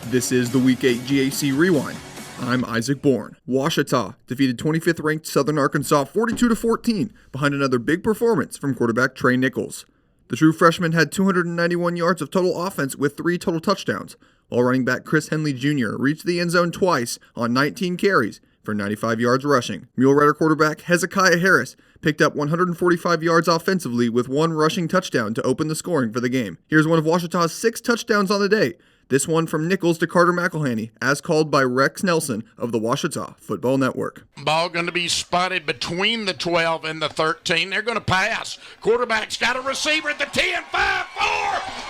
This is the Week 8 GAC Rewind. I'm Isaac Bourne. Ouachita defeated 25th ranked Southern Arkansas 42-14 behind another big performance from quarterback Trey Nichols. The true freshman had 291 yards of total offense with 3 total touchdowns, while running back Chris Henley Jr. reached the end zone twice on 19 carries for 95 yards rushing. Mule Rider quarterback Hezekiah Harris picked up 145 yards offensively with 1 rushing touchdown to open the scoring for the game. Here's one of Ouachita's 6 touchdowns on the day. This one from Nichols to Carter McElhaney, as called by Rex Nelson of the Ouachita Football Network. Ball going to be spotted between the 12 and the 13. They're going to pass. Quarterback's got a receiver at the 10. 5, 4,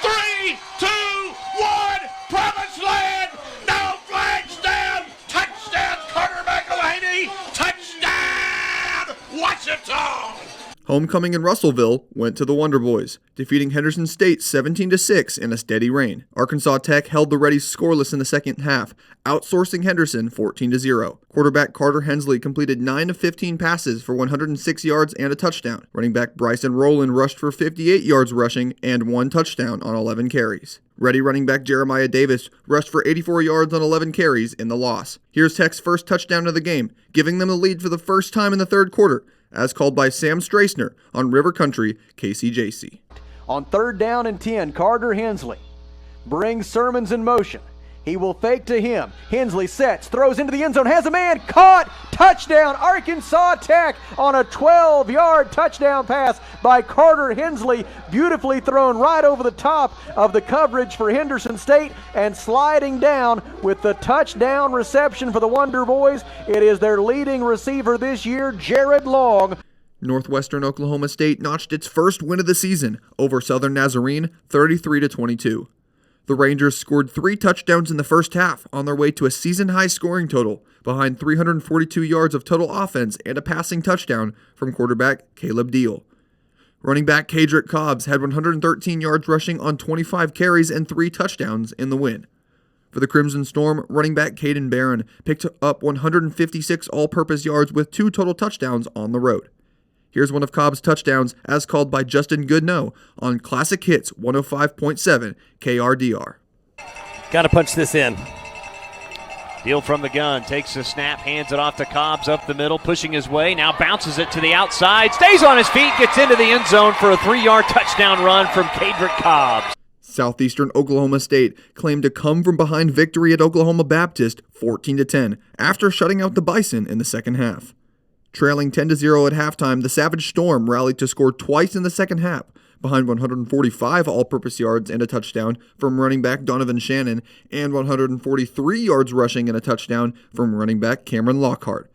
3, 2, 1. Promised land. No flags down. Touchdown, Carter McElhaney. Touchdown, Ouachita. Homecoming in Russellville went to the Wonder Boys, defeating Henderson State 17-6 in a steady reign. Arkansas Tech held the Reddies scoreless in the second half, outsourcing Henderson 14-0. Quarterback Carter Hensley completed 9 of 15 passes for 106 yards and a touchdown. Running back Bryson Rowland rushed for 58 yards rushing and 1 touchdown on 11 carries. Ready running back Jeremiah Davis rushed for 84 yards on 11 carries in the loss. Here's Tech's first touchdown of the game, giving them the lead for the first time in the third quarter, as called by Sam Strassner on River Country KCJC. On 3rd down and 10, Carter Hensley brings Sermons in motion. He will fake to him. Hensley sets, throws into the end zone, has a man, caught, touchdown, Arkansas Tech on a 12-yard touchdown pass by Carter Hensley. Beautifully thrown right over the top of the coverage for Henderson State and sliding down with the touchdown reception for the Wonder Boys. It is their leading receiver this year, Jared Long. Northwestern Oklahoma State notched its first win of the season over Southern Nazarene 33-22. The Rangers scored 3 touchdowns in the first half on their way to a season-high scoring total behind 342 yards of total offense and a passing touchdown from quarterback Caleb Deal. Running back Kadrick Cobbs had 113 yards rushing on 25 carries and 3 touchdowns in the win. For the Crimson Storm, running back Caden Barron picked up 156 all-purpose yards with 2 total touchdowns on the road. Here's one of Cobb's touchdowns as called by Justin Goodnow on Classic Hits 105.7 KRDR. Got to punch this in. Deal from the gun, takes the snap, hands it off to Cobbs up the middle, pushing his way, now bounces it to the outside, stays on his feet, gets into the end zone for a 3-yard touchdown run from Kadrick Cobbs. Southeastern Oklahoma State claimed a come-from-behind victory at Ouachita Baptist 14-10 after shutting out the Bison in the second half. Trailing 10-0 at halftime, the Savage Storm rallied to score twice in the second half, behind 145 all-purpose yards and a touchdown from running back Donovan Shannon and 143 yards rushing and a touchdown from running back Cameron Lockhart.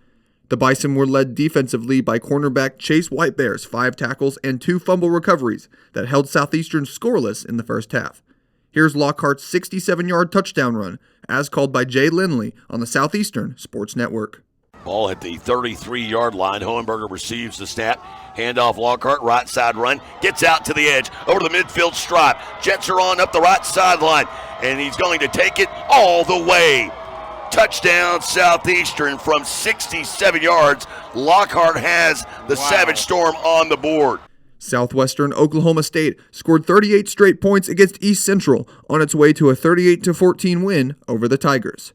The Bison were led defensively by cornerback Chase Whitebear's 5 tackles and 2 fumble recoveries that held Southeastern scoreless in the first half. Here's Lockhart's 67-yard touchdown run, as called by Jay Lindley on the Southeastern Sports Network. Ball at the 33-yard line. Hohenberger receives the snap. Handoff Lockhart, right side run. Gets out to the edge, over the midfield stripe. Jets are on up the right sideline, and he's going to take it all the way. Touchdown Southeastern from 67 yards. Lockhart has the Savage Storm on the board. Southwestern Oklahoma State scored 38 straight points against East Central on its way to a 38-14 win over the Tigers.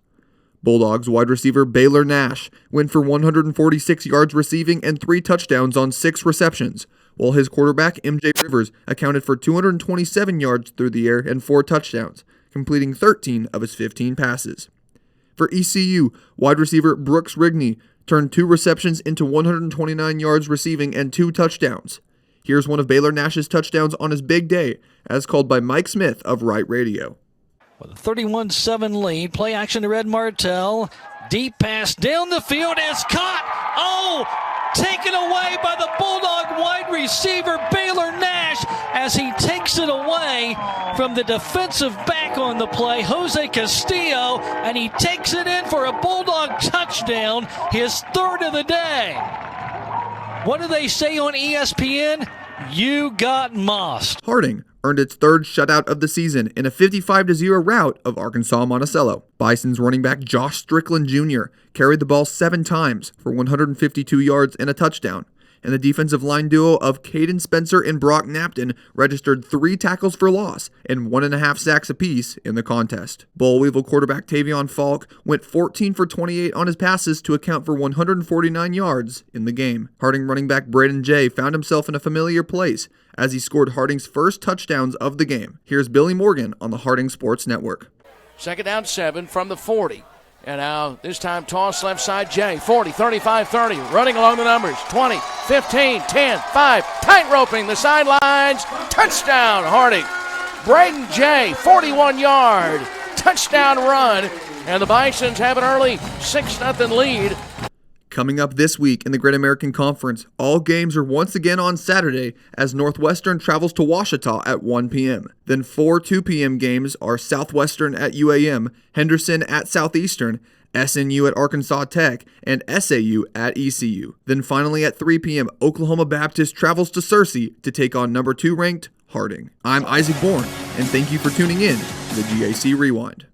Bulldogs wide receiver Baylor Nash went for 146 yards receiving and 3 touchdowns on 6 receptions, while his quarterback MJ Rivers accounted for 227 yards through the air and 4 touchdowns, completing 13 of his 15 passes. For ECU, wide receiver Brooks Rigney turned 2 receptions into 129 yards receiving and 2 touchdowns. Here's one of Baylor Nash's touchdowns on his big day, as called by Mike Smith of Right Radio. With a 31-7 lead, play action to Red Martell. Deep pass down the field is caught. Oh, taken away by the Bulldog wide receiver Baylor Nash as he takes it away from the defensive back on the play, Jose Castillo, and he takes it in for a Bulldog touchdown, his 3rd of the day. What do they say on ESPN? You got mossed. Harding earned its 3rd shutout of the season in a 55-0 rout of Arkansas Monticello. Bison's running back Josh Strickland Jr. carried the ball 7 times for 152 yards and a touchdown. and the defensive line duo of Caden Spencer and Brock Napton registered 3 tackles for loss and 1.5 sacks apiece in the contest. Boll Weevil quarterback Tavion Falk went 14 for 28 on his passes to account for 149 yards in the game. Harding running back Braden Jay found himself in a familiar place as he scored Harding's first touchdowns of the game. Here's Billy Morgan on the Harding Sports Network. 2nd down 7 from the 40. And now this time toss left side Jay. 40, 35, 30. Running along the numbers. 20, 15, 10, 5. Tight roping the sidelines. Touchdown Harding. Braden Jay, 41-yard touchdown run. And the Bisons have an early 6-0 lead. Coming up this week in the Great American Conference, all games are once again on Saturday as Northwestern travels to Ouachita at 1 p.m. Then 4 2 p.m. games are Southwestern at UAM, Henderson at Southeastern, SNU at Arkansas Tech, and SAU at ECU. Then finally at 3 p.m., Oklahoma Baptist travels to Searcy to take on number 2 ranked Harding. I'm Isaac Bourne, and thank you for tuning in to the GAC Rewind.